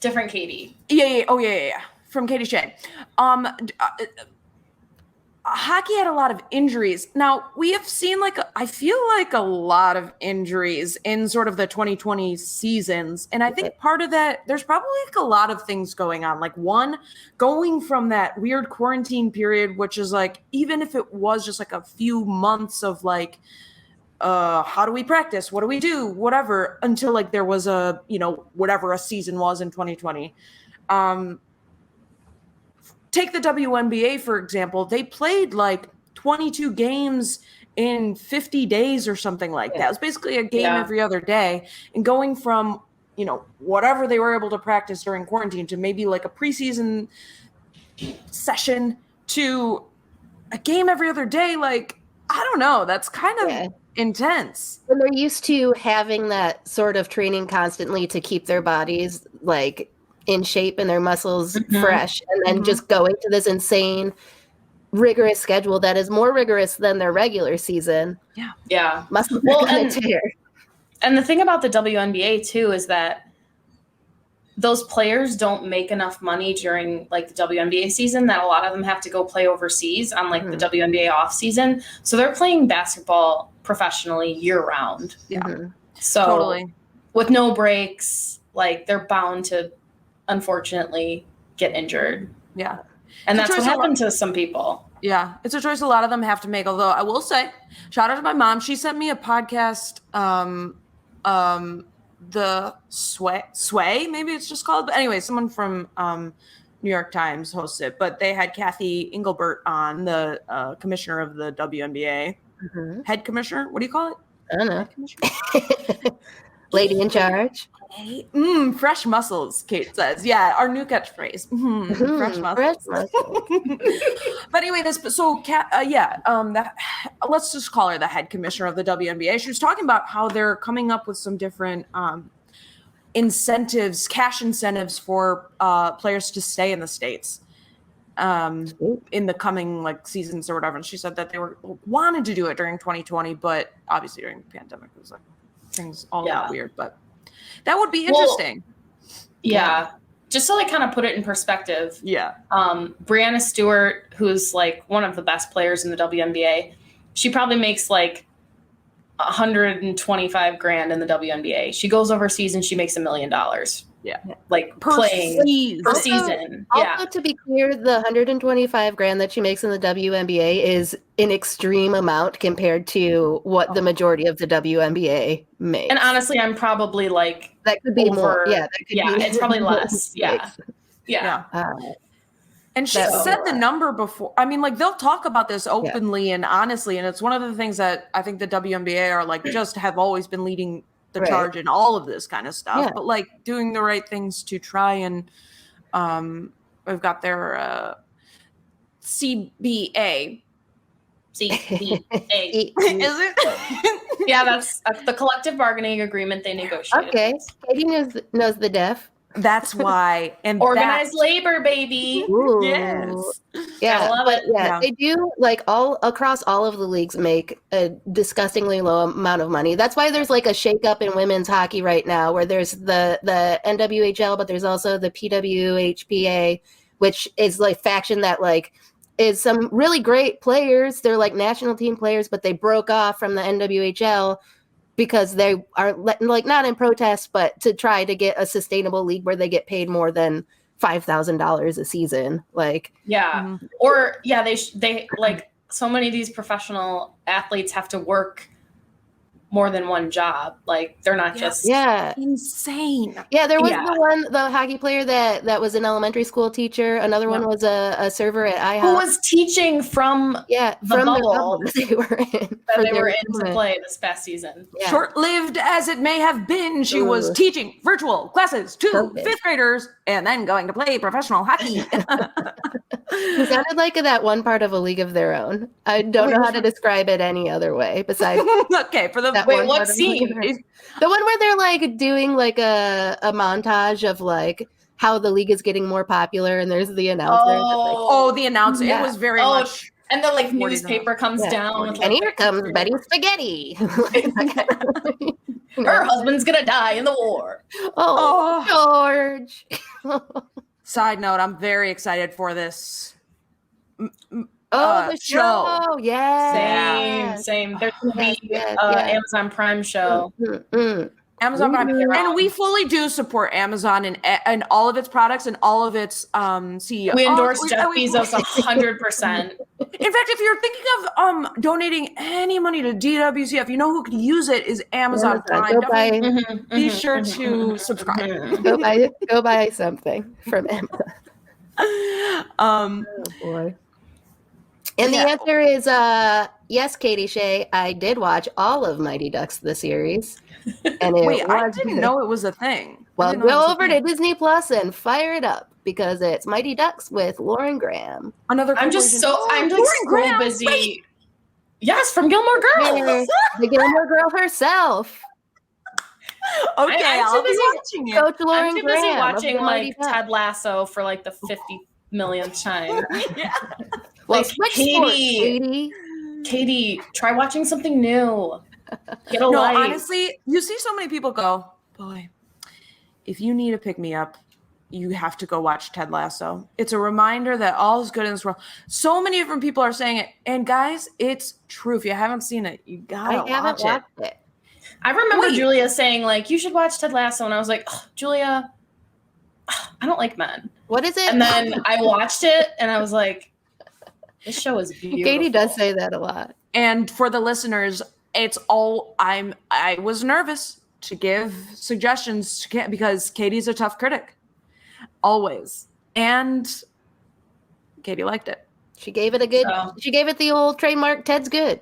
[SPEAKER 2] different Katie.
[SPEAKER 1] Yeah. Oh, yeah. From Katie Shea. hockey had a lot of injuries. Now, we have seen I feel like a lot of injuries in sort of the 2020 seasons. And I think part of that, there's probably a lot of things going on. Like one, going from that weird quarantine period, which is even if it was just a few months of how do we practice? What do we do? Whatever, until there was whatever a season was in 2020. Take the WNBA, for example. They played 22 games in 50 days or something like that. It was basically a game every other day. And going from, whatever they were able to practice during quarantine to maybe a preseason session to a game every other day, I don't know. That's kind of intense.
[SPEAKER 3] When they're used to having that sort of training constantly to keep their bodies in shape and their muscles fresh, and then just going to this insane rigorous schedule that is more rigorous than their regular season.
[SPEAKER 2] Yeah.
[SPEAKER 3] Must have been a tear.
[SPEAKER 2] And the thing about the WNBA too is that those players don't make enough money during the WNBA season, that a lot of them have to go play overseas on the WNBA off season. So they're playing basketball professionally year round.
[SPEAKER 1] Yeah.
[SPEAKER 2] So
[SPEAKER 1] totally.
[SPEAKER 2] With no breaks, they're bound to unfortunately get injured.
[SPEAKER 1] Yeah.
[SPEAKER 2] And that's what happened to some people.
[SPEAKER 1] Yeah. It's a choice a lot of them have to make. Although I will say, shout out to my mom. She sent me a podcast, the Sway, maybe it's just called. But anyway, someone from New York Times hosts it. But they had Kathy Engelbert on, the commissioner of the WNBA. Head commissioner? What do you call it?
[SPEAKER 3] I don't know. Lady in charge.
[SPEAKER 1] Fresh muscles, Kate says. Yeah, our new catchphrase. Fresh muscles. But anyway, let's just call her the head commissioner of the WNBA. She was talking about how they're coming up with some different incentives, cash incentives for players to stay in the States in the coming seasons or whatever. And she said that they wanted to do it during 2020, but obviously during the pandemic it was things all got weird. But that would be interesting.
[SPEAKER 2] Yeah. Just to kind of put it in perspective.
[SPEAKER 1] Yeah.
[SPEAKER 2] Brianna Stewart, who's one of the best players in the WNBA, she probably makes $125,000 in the WNBA. She goes overseas and she makes $1 million.
[SPEAKER 1] Yeah.
[SPEAKER 2] Playing per season.
[SPEAKER 3] Also, to be clear, the $125,000 that she makes in the WNBA is an extreme amount compared to what the majority of the WNBA makes.
[SPEAKER 2] And honestly, I'm probably
[SPEAKER 3] that could be more. Yeah, that could be
[SPEAKER 2] it's probably less. Yeah.
[SPEAKER 1] And she said the number before. I mean, they'll talk about this openly and honestly, and it's one of the things that I think the WNBA are just have always been leading the charge in all of this kind of stuff. But doing the right things to try and we've got their CBA.
[SPEAKER 2] CBA. Is it? Yeah, that's the collective bargaining agreement they negotiated.
[SPEAKER 3] Okay. Katie knows the def.
[SPEAKER 1] That's why. And
[SPEAKER 2] organized labor, baby.
[SPEAKER 3] Ooh.
[SPEAKER 1] Yes.
[SPEAKER 3] Yeah,
[SPEAKER 2] I love
[SPEAKER 3] but
[SPEAKER 2] it.
[SPEAKER 3] Yeah, they do all across all of the leagues make a disgustingly low amount of money. That's why there's a shakeup in women's hockey right now, where there's the NWHL, but there's also the PWHPA, which is faction that is some really great players. They're national team players, but they broke off from the NWHL because they are not in protest, but to try to get a sustainable league where they get paid more than $5,000 a season. Or they so many of these professional athletes have to work more than one job. They're not just
[SPEAKER 1] insane.
[SPEAKER 3] Yeah, there was the hockey player that was an elementary school teacher. Another one was a server at IHOP.
[SPEAKER 2] Who was teaching from the bubble
[SPEAKER 3] they were in.
[SPEAKER 2] They were in to play this past season.
[SPEAKER 3] Yeah.
[SPEAKER 1] Short-lived as it may have been, she was teaching virtual classes to fifth graders and then going to play professional hockey.
[SPEAKER 3] It sounded like that one part of A League of Their Own. I don't know how to describe it any other way besides.
[SPEAKER 1] Okay, for the
[SPEAKER 2] wait, what scene?
[SPEAKER 3] The one where they're doing a montage of how the league is getting more popular, and there's the announcer.
[SPEAKER 1] The announcer. Yeah. It was very much.
[SPEAKER 2] And the newspaper comes down.
[SPEAKER 3] And here comes Betty Spaghetti.
[SPEAKER 2] Her husband's gonna die in the war.
[SPEAKER 3] George.
[SPEAKER 1] Side note, I'm very excited for this.
[SPEAKER 3] the show. Yeah.
[SPEAKER 2] Same. There's gonna be
[SPEAKER 3] Yes.
[SPEAKER 2] Amazon Prime show.
[SPEAKER 1] Amazon Prime,
[SPEAKER 3] Ooh.
[SPEAKER 1] and we fully do support Amazon and all of its products and all of its CEOs.
[SPEAKER 2] We endorse Jeff Bezos 100%.
[SPEAKER 1] In fact, if you're thinking of donating any money to DWCF, you know who could use it is Amazon Prime.
[SPEAKER 3] Go
[SPEAKER 1] Be sure to subscribe.
[SPEAKER 3] go buy something from Amazon. Oh boy. And the answer is yes, Katie Shea. I did watch all of Mighty Ducks the series. And
[SPEAKER 1] I didn't know it was a thing.
[SPEAKER 3] Well, go over to Disney Plus and fire it up because it's Mighty Ducks with Lauren Graham.
[SPEAKER 2] I'm like so busy. Right. Yes, from Gilmore Girls.
[SPEAKER 3] The Gilmore Girl herself.
[SPEAKER 1] Okay, I'll be watching it.
[SPEAKER 3] Coach Lauren
[SPEAKER 2] I'm too
[SPEAKER 3] Graham
[SPEAKER 2] busy watching
[SPEAKER 3] Mighty Ducks.
[SPEAKER 2] Ted Lasso for the 50 millionth time.
[SPEAKER 1] Yeah.
[SPEAKER 3] Well, switch sports, Katie,
[SPEAKER 2] try watching something new. Get a life.
[SPEAKER 1] Honestly, you see so many people go, boy, if you need a pick-me-up, you have to go watch Ted Lasso. It's a reminder that all is good in this world. So many different people are saying it. And guys, it's true. If you haven't seen it, you gotta watch it.
[SPEAKER 2] I remember Julia saying, you should watch Ted Lasso. And I was like, Julia, I don't like men.
[SPEAKER 3] What is it?
[SPEAKER 2] And then I watched it and I was like, this show is beautiful.
[SPEAKER 3] Katie does say that a lot.
[SPEAKER 1] And for the listeners, I was nervous to give suggestions because Katie's a tough critic. Always. And Katie liked it.
[SPEAKER 3] She gave it she gave it the old trademark Ted's good.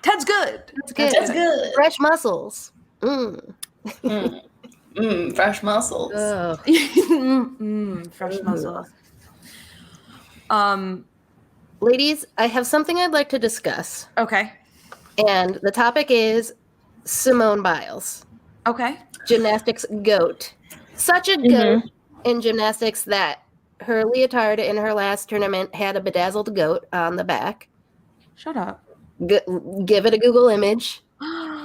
[SPEAKER 1] Ted's good.
[SPEAKER 2] Ted's good.
[SPEAKER 3] Fresh muscles.
[SPEAKER 2] Fresh muscles.
[SPEAKER 1] Fresh muscles.
[SPEAKER 3] Ladies, I have something I'd like to discuss.
[SPEAKER 1] Okay.
[SPEAKER 3] And the topic is Simone Biles.
[SPEAKER 1] Okay.
[SPEAKER 3] Gymnastics goat. Such a goat in gymnastics that her leotard in her last tournament had a bedazzled goat on the back.
[SPEAKER 1] Shut up.
[SPEAKER 3] Give it a Google image.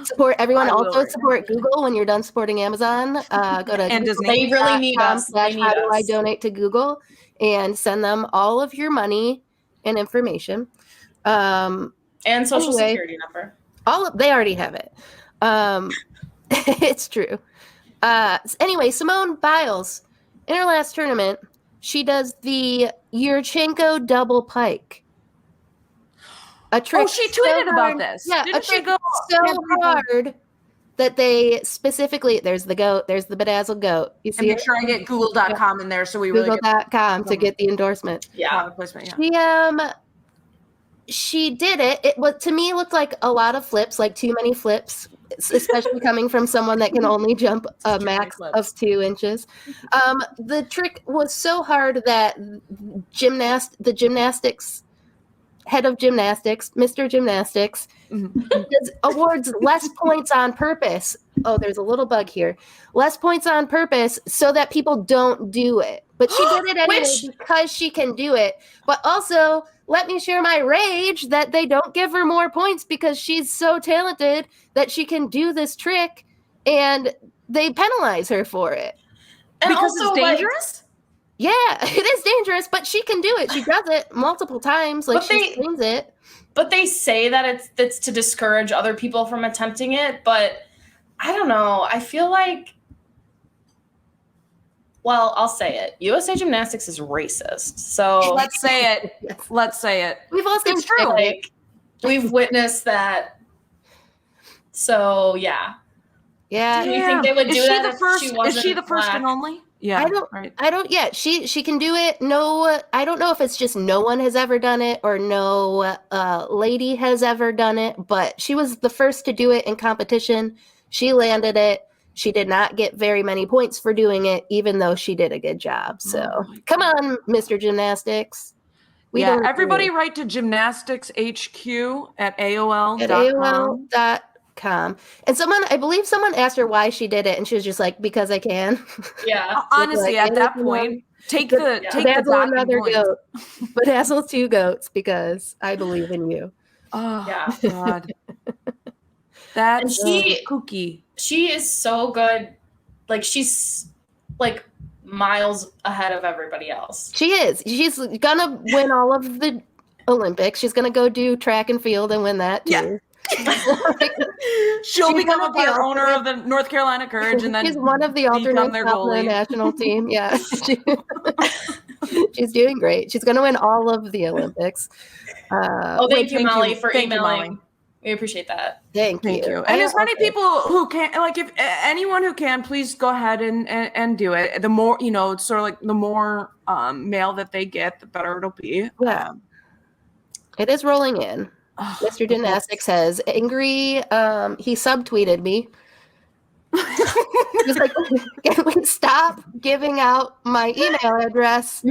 [SPEAKER 3] Support everyone. Also support Google when you're done supporting Amazon. Go to
[SPEAKER 1] and Disney.
[SPEAKER 2] They really need us.
[SPEAKER 3] How do I donate to Google and send them all of your money and information.
[SPEAKER 2] And social security number.
[SPEAKER 3] They already have it. It's true. Anyway, Simone Biles, in her last tournament, she does the Yurchenko double pike. A trick.
[SPEAKER 1] Oh, she tweeted about this.
[SPEAKER 3] Yeah, a trick so hard that they specifically, there's the goat, there's the bedazzled goat. You see,
[SPEAKER 1] and make sure I get Google.com in there so we really
[SPEAKER 3] Google.com to get the endorsement.
[SPEAKER 2] Yeah.
[SPEAKER 3] She did it. It was, to me, looked like a lot of flips, like too many flips, especially coming from someone that can only jump a max of 2 inches. The trick was so hard that the gymnastics head of gymnastics, Mr. Gymnastics, awards less points on purpose. Oh, there's a little bug here. Less points on purpose so that people don't do it. But she did it anyway because she can do it. But also, let me share my rage that they don't give her more points because she's so talented that she can do this trick and they penalize her for it.
[SPEAKER 2] And
[SPEAKER 1] because
[SPEAKER 2] also,
[SPEAKER 1] it's dangerous?
[SPEAKER 3] Yeah, it is dangerous, but she can do it. She does it multiple times. She explains it.
[SPEAKER 2] But they say that it's to discourage other people from attempting it. But I don't know. I feel like, well, I'll say it. USA Gymnastics is racist. So
[SPEAKER 1] let's say it. Yes. Let's say it.
[SPEAKER 3] We've all seen
[SPEAKER 2] true. We've witnessed that. So yeah.
[SPEAKER 3] Yeah.
[SPEAKER 2] Do you think they would do that
[SPEAKER 1] Is she the first and only? Yeah.
[SPEAKER 3] I don't yet. She can do it. No, I don't know if it's just no one has ever done it or no lady has ever done it, but she was the first to do it in competition. She landed it. She did not get very many points for doing it, even though she did a good job. So come on, Mr. Gymnastics.
[SPEAKER 1] Everybody write to gymnasticshq at AOL.com.
[SPEAKER 3] AOL.com. And I believe someone asked her why she did it, and she was just like, because I can.
[SPEAKER 2] Yeah.
[SPEAKER 1] Honestly, at that point, take the
[SPEAKER 3] another goat. Bedazzle 2 goats because I believe in you.
[SPEAKER 1] Oh yeah. God. That's kooky.
[SPEAKER 2] She is so good. She's miles ahead of everybody else.
[SPEAKER 3] She is. She's gonna win all of the Olympics. She's going to go do track and field and win that too.
[SPEAKER 1] Yeah. She'll
[SPEAKER 3] She's
[SPEAKER 1] become
[SPEAKER 3] one
[SPEAKER 1] a
[SPEAKER 3] of the
[SPEAKER 1] part owner of the North Carolina Courage, and then
[SPEAKER 3] She's one of the alternates
[SPEAKER 1] their
[SPEAKER 3] on the
[SPEAKER 1] goalie.
[SPEAKER 3] national team. Yeah. She's doing great. She's going to win all of the Olympics.
[SPEAKER 2] Thank you, Molly, for
[SPEAKER 1] Thank you,
[SPEAKER 2] emailing.
[SPEAKER 1] Molly.
[SPEAKER 2] We appreciate that.
[SPEAKER 3] Thank
[SPEAKER 1] Thank you.
[SPEAKER 3] I
[SPEAKER 1] And as many
[SPEAKER 3] also-
[SPEAKER 1] people who can, like, if anyone who can, please go ahead and do it. The more, it's sort of like the more mail that they get, the better it'll be.
[SPEAKER 3] Yeah. It is rolling in. Mr. Gymnastics says, angry, he subtweeted me. He's like, can we stop giving out my email address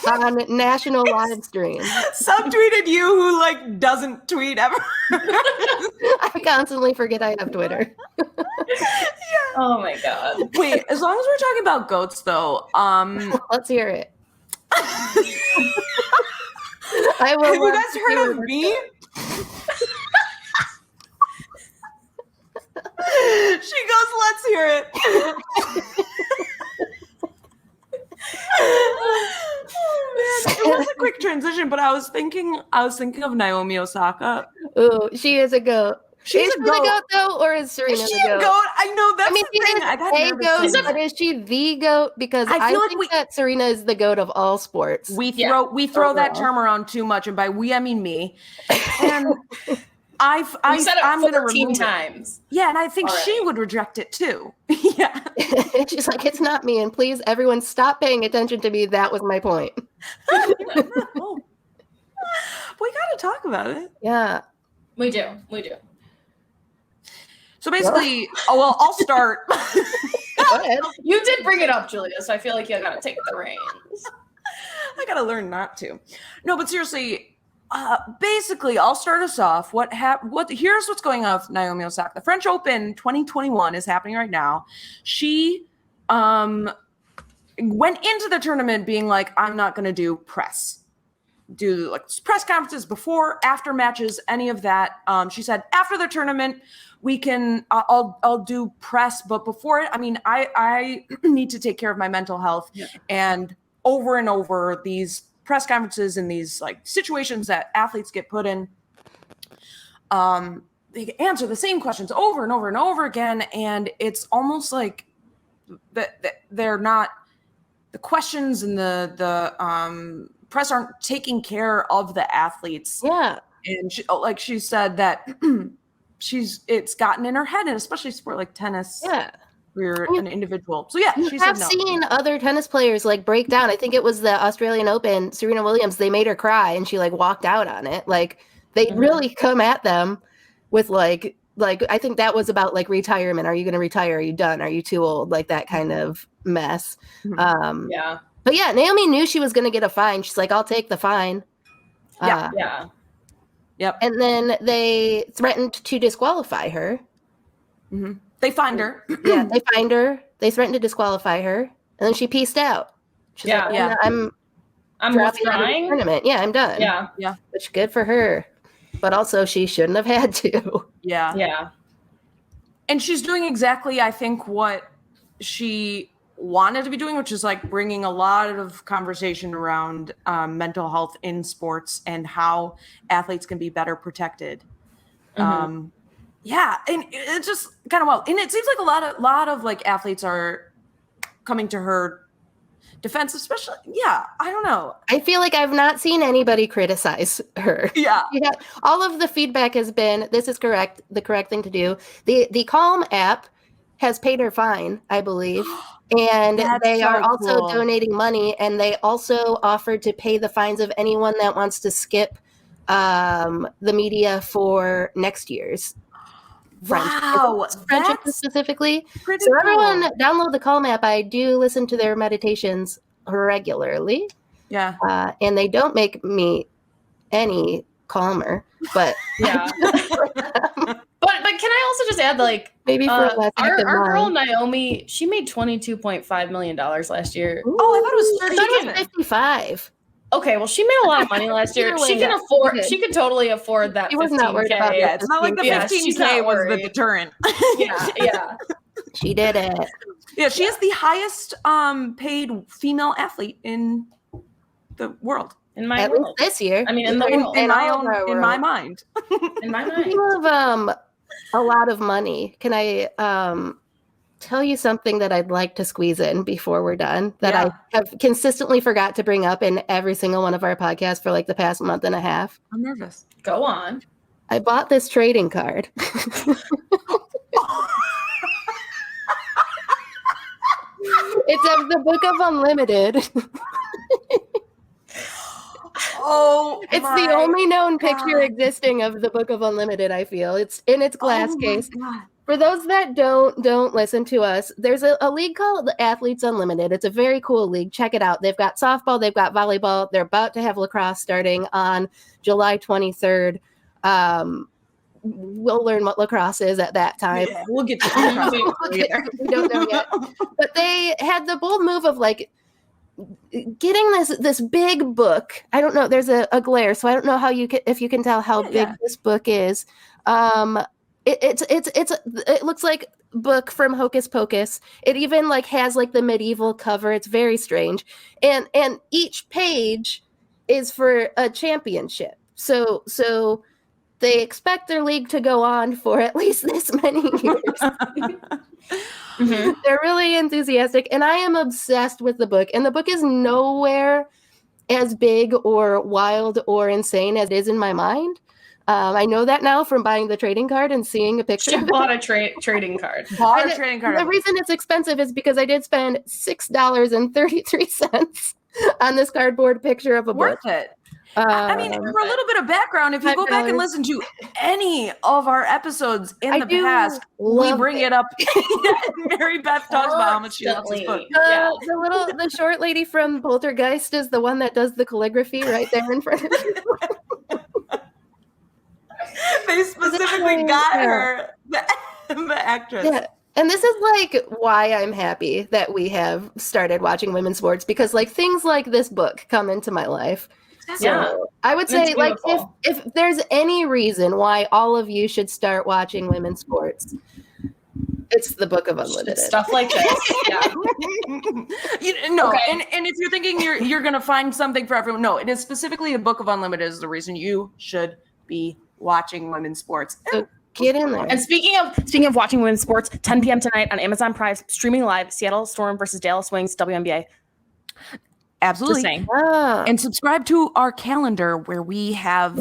[SPEAKER 3] on national live stream?
[SPEAKER 1] Subtweeted you who like doesn't tweet ever.
[SPEAKER 3] I constantly forget I have Twitter.
[SPEAKER 2] Oh my god.
[SPEAKER 1] Wait, as long as we're talking about goats though,
[SPEAKER 3] Let's hear it. I will
[SPEAKER 1] have you
[SPEAKER 3] love
[SPEAKER 1] guys
[SPEAKER 3] to
[SPEAKER 1] heard
[SPEAKER 3] hear
[SPEAKER 1] of
[SPEAKER 3] it.
[SPEAKER 1] me? She goes, let's hear it. Oh, man. It was a quick transition, but I was thinking of Naomi Osaka.
[SPEAKER 3] Ooh, she is a goat.
[SPEAKER 1] She's
[SPEAKER 3] is
[SPEAKER 1] a
[SPEAKER 3] she
[SPEAKER 1] goat.
[SPEAKER 3] the goat though, or is Serena
[SPEAKER 1] Is she
[SPEAKER 3] the
[SPEAKER 1] a
[SPEAKER 3] goat?
[SPEAKER 1] goat? I know that's
[SPEAKER 3] I mean,
[SPEAKER 1] the
[SPEAKER 3] she
[SPEAKER 1] thing.
[SPEAKER 3] is
[SPEAKER 1] I got
[SPEAKER 3] a
[SPEAKER 1] nervous
[SPEAKER 3] goat,
[SPEAKER 1] saying
[SPEAKER 3] but
[SPEAKER 1] that.
[SPEAKER 3] is she the goat? Because
[SPEAKER 1] I
[SPEAKER 3] I,
[SPEAKER 1] feel like
[SPEAKER 3] think that Serena is the goat of all sports.
[SPEAKER 1] We
[SPEAKER 2] Yeah.
[SPEAKER 1] throw that
[SPEAKER 3] Overall.
[SPEAKER 1] term around too much, and by we I mean me. And
[SPEAKER 2] You said it
[SPEAKER 1] I'm gonna
[SPEAKER 2] 14
[SPEAKER 1] remove it.
[SPEAKER 2] times.
[SPEAKER 1] Yeah, and I think she
[SPEAKER 2] Already.
[SPEAKER 1] would reject it too. Yeah.
[SPEAKER 3] She's like, it's not me, and please, everyone, stop paying attention to me. That was my point.
[SPEAKER 1] Oh. We got to talk about it.
[SPEAKER 3] Yeah.
[SPEAKER 2] We do.
[SPEAKER 1] So basically, I'll start.
[SPEAKER 3] Go ahead.
[SPEAKER 2] You did bring it up, Julia, so I feel like you gotta take the reins.
[SPEAKER 1] I gotta learn not to. No, but seriously, basically, I'll start us off. Here's what's going on with Naomi Osaka. The French Open 2021 is happening right now. She went into the tournament being like, I'm not going to do press conferences before, after matches, any of that. She said after the tournament we can, I'll do press, but before it, I mean, I need to take care of my mental health.
[SPEAKER 2] Yeah.
[SPEAKER 1] And over these press conferences and these like situations that athletes get put in, they answer the same questions over and over and over again, and it's almost like that they're not, the questions and the press aren't taking care of the athletes.
[SPEAKER 3] Yeah.
[SPEAKER 1] And she said that it's gotten in her head, and especially sport like tennis.
[SPEAKER 3] Yeah.
[SPEAKER 1] Where you're an individual. So yeah, she
[SPEAKER 3] I've
[SPEAKER 1] said no.
[SPEAKER 3] seen other tennis players like break down. I think it was the Australian Open, Serena Williams, they made her cry and she like walked out on it. Like they really come at them with like I think that was about like retirement. Are you going to retire? Are you done? Are you too old? Like that kind of mess.
[SPEAKER 2] Yeah.
[SPEAKER 3] But yeah, Naomi knew she was going to get a fine. She's like, I'll take the fine.
[SPEAKER 1] Yeah.
[SPEAKER 2] Yeah.
[SPEAKER 1] Yep.
[SPEAKER 3] And then they threatened to disqualify her.
[SPEAKER 1] Mm-hmm. They find her.
[SPEAKER 3] Yeah, they fined her. They threatened to disqualify her, and then she pieced out. She's
[SPEAKER 2] Yeah.
[SPEAKER 3] like,
[SPEAKER 1] Yeah.
[SPEAKER 3] I'm
[SPEAKER 2] I'm
[SPEAKER 3] dropping out of the
[SPEAKER 2] withdrawing.
[SPEAKER 3] tournament. Yeah, I'm done.
[SPEAKER 2] Yeah.
[SPEAKER 3] Which good for her. But also she shouldn't have had to.
[SPEAKER 1] Yeah.
[SPEAKER 2] Yeah.
[SPEAKER 1] And she's doing exactly, I think, what she wanted to be doing, which is like bringing a lot of conversation around mental health in sports and how athletes can be better protected.
[SPEAKER 2] Mm-hmm.
[SPEAKER 1] Yeah, and it's just kind of wild. And it seems like a lot of like athletes are coming to her defense, especially. Yeah, I don't know.
[SPEAKER 3] I feel like I've not seen anybody criticize her.
[SPEAKER 1] Yeah,
[SPEAKER 3] Yeah, all of the feedback has been, this is correct, the correct thing to do. The Calm app has paid her fine, I believe. And
[SPEAKER 1] That's
[SPEAKER 3] they are
[SPEAKER 1] so
[SPEAKER 3] also
[SPEAKER 1] cool.
[SPEAKER 3] donating money, and they also offered to pay the fines of anyone that wants to skip the media for next year's French.
[SPEAKER 1] Wow,
[SPEAKER 3] French Open
[SPEAKER 1] that's
[SPEAKER 3] specifically.
[SPEAKER 1] pretty
[SPEAKER 3] So
[SPEAKER 1] cool.
[SPEAKER 3] everyone download the Calm app. I do listen to their meditations regularly,
[SPEAKER 1] Yeah,
[SPEAKER 3] and they don't make me any calmer. But
[SPEAKER 2] Yeah. But can I also just add, like,
[SPEAKER 3] maybe for a less
[SPEAKER 2] our
[SPEAKER 3] active
[SPEAKER 2] girl
[SPEAKER 3] mind.
[SPEAKER 2] Naomi, she made $22.5 million last year.
[SPEAKER 3] Ooh,
[SPEAKER 1] Oh, I thought it was
[SPEAKER 3] I thought it
[SPEAKER 1] 37.
[SPEAKER 3] was 55.
[SPEAKER 2] Okay, well, she made a lot of money last year.
[SPEAKER 3] Either way,
[SPEAKER 2] She can
[SPEAKER 3] yeah,
[SPEAKER 2] afford.
[SPEAKER 3] she did.
[SPEAKER 2] She could totally afford that.
[SPEAKER 3] She was not worried about
[SPEAKER 2] 15K.
[SPEAKER 1] yeah. It's not like the
[SPEAKER 2] Yeah, she's
[SPEAKER 1] 15K
[SPEAKER 2] not
[SPEAKER 1] was the
[SPEAKER 2] worried.
[SPEAKER 1] deterrent.
[SPEAKER 2] Yeah.
[SPEAKER 3] She did it.
[SPEAKER 1] Yeah, she is the highest paid female athlete in the world.
[SPEAKER 2] in my
[SPEAKER 3] At least
[SPEAKER 2] world.
[SPEAKER 3] this year.
[SPEAKER 2] I mean, in the world.
[SPEAKER 1] In my
[SPEAKER 3] all of
[SPEAKER 1] own,
[SPEAKER 3] our
[SPEAKER 1] in my
[SPEAKER 3] world.
[SPEAKER 1] mind.
[SPEAKER 2] In my
[SPEAKER 3] Speaking
[SPEAKER 2] mind.
[SPEAKER 3] of a lot of money, can I tell you something that I'd like to squeeze in before we're done that
[SPEAKER 1] Yeah.
[SPEAKER 3] I have consistently forgot to bring up in every single one of our podcasts for like the past month and a half?
[SPEAKER 1] I'm nervous.
[SPEAKER 2] Go on.
[SPEAKER 3] I bought this trading card. It's of the Book of Unlimited.
[SPEAKER 1] Oh,
[SPEAKER 3] It's the only known picture existing of the Book of Unlimited, I feel. It's in its glass case.
[SPEAKER 1] God.
[SPEAKER 3] For those that don't listen to us, there's a league called the Athletes Unlimited. It's a very cool league. Check it out. They've got softball, they've got volleyball. They're about to have lacrosse starting on July 23rd. We'll learn what lacrosse is at that time.
[SPEAKER 1] Yeah, we'll get to
[SPEAKER 3] We don't know yet. But they had the bold move of like getting this big book. I don't know. There's a glare, so I don't know how if you can tell how big this book is. It looks like book from Hocus Pocus. It even like has like the medieval cover. It's very strange, and each page is for a championship. So they expect their league to go on for at least this many years.
[SPEAKER 2] Mhm.
[SPEAKER 3] They're really enthusiastic, and I am obsessed with the book. And the book is nowhere as big or wild or insane as it is in my mind. I know that now from buying the trading card and seeing a picture.
[SPEAKER 2] She
[SPEAKER 3] of it.
[SPEAKER 2] bought a trading card.
[SPEAKER 1] Bar trading card.
[SPEAKER 3] The reason it's expensive is because I did spend $6.33 on this cardboard picture of a book.
[SPEAKER 1] Worth it. I mean, for a little bit of background, if you go back and
[SPEAKER 3] $5.
[SPEAKER 1] listen to any of our episodes in the
[SPEAKER 3] do
[SPEAKER 1] past, we
[SPEAKER 3] love
[SPEAKER 1] bring it up. Mary Beth talks about how much she loves this book.
[SPEAKER 2] Constantly. Yeah.
[SPEAKER 3] The short lady from Poltergeist is the one that does the calligraphy right there in front of you.
[SPEAKER 1] They specifically got her, the actress.
[SPEAKER 3] Yeah. And this is like why I'm happy that we have started watching women's sports, because like things like this book come into my life. So
[SPEAKER 2] Yeah.
[SPEAKER 3] I would say
[SPEAKER 2] It's
[SPEAKER 3] like
[SPEAKER 2] beautiful.
[SPEAKER 3] if there's any reason why all of you should start watching women's sports, it's the Book of Unlimited.
[SPEAKER 2] Stuff like this. Yeah.
[SPEAKER 1] No,
[SPEAKER 2] Okay.
[SPEAKER 1] and if you're thinking you're gonna find something for everyone, no, it is specifically the Book of Unlimited is the reason you should be watching women's sports.
[SPEAKER 3] So get in there.
[SPEAKER 2] And speaking of watching women's sports, 10 p.m. tonight on Amazon Prime, streaming live, Seattle Storm versus Dallas Wings WNBA.
[SPEAKER 1] Absolutely.
[SPEAKER 2] Just saying.
[SPEAKER 3] Ah.
[SPEAKER 1] And subscribe to our calendar where we have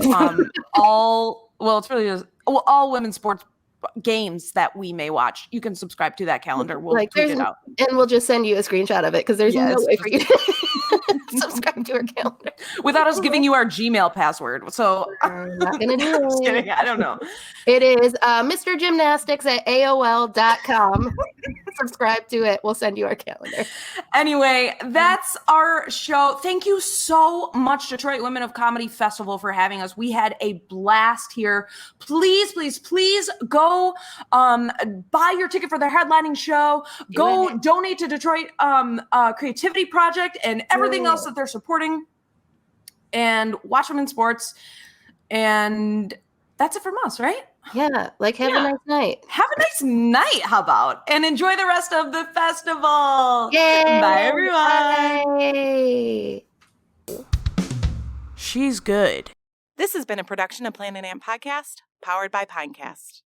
[SPEAKER 1] all women's sports games that we may watch. You can subscribe to that calendar. We'll
[SPEAKER 3] Like,
[SPEAKER 1] tweet
[SPEAKER 3] there's
[SPEAKER 1] it out.
[SPEAKER 3] And we'll just send you a screenshot of it because there's
[SPEAKER 1] Yeah,
[SPEAKER 3] no
[SPEAKER 1] it's
[SPEAKER 3] way for you to subscribe to our calendar.
[SPEAKER 1] Without us giving you our Gmail password. So
[SPEAKER 3] I'm not gonna do
[SPEAKER 1] just
[SPEAKER 3] it.
[SPEAKER 1] kidding. I don't know.
[SPEAKER 3] It is Mr. Gymnastics at AOL.com. Subscribe to it. We'll send you our calendar.
[SPEAKER 1] Anyway, that's our show. Thank you so much, Detroit Women of Comedy Festival, for having us. We had a blast here. Please, please, please go buy your ticket for their headlining show. Go donate to Detroit Creativity Project and everything else that they're supporting. And watch women's sports. And that's it from us, right?
[SPEAKER 3] Yeah, like have a nice night.
[SPEAKER 1] Have a nice night, how about? And enjoy the rest of the festival.
[SPEAKER 3] Yay!
[SPEAKER 1] Bye, everyone.
[SPEAKER 3] Bye.
[SPEAKER 1] She's good.
[SPEAKER 4] This has been a production of Planet Amp Podcast, powered by Pinecast.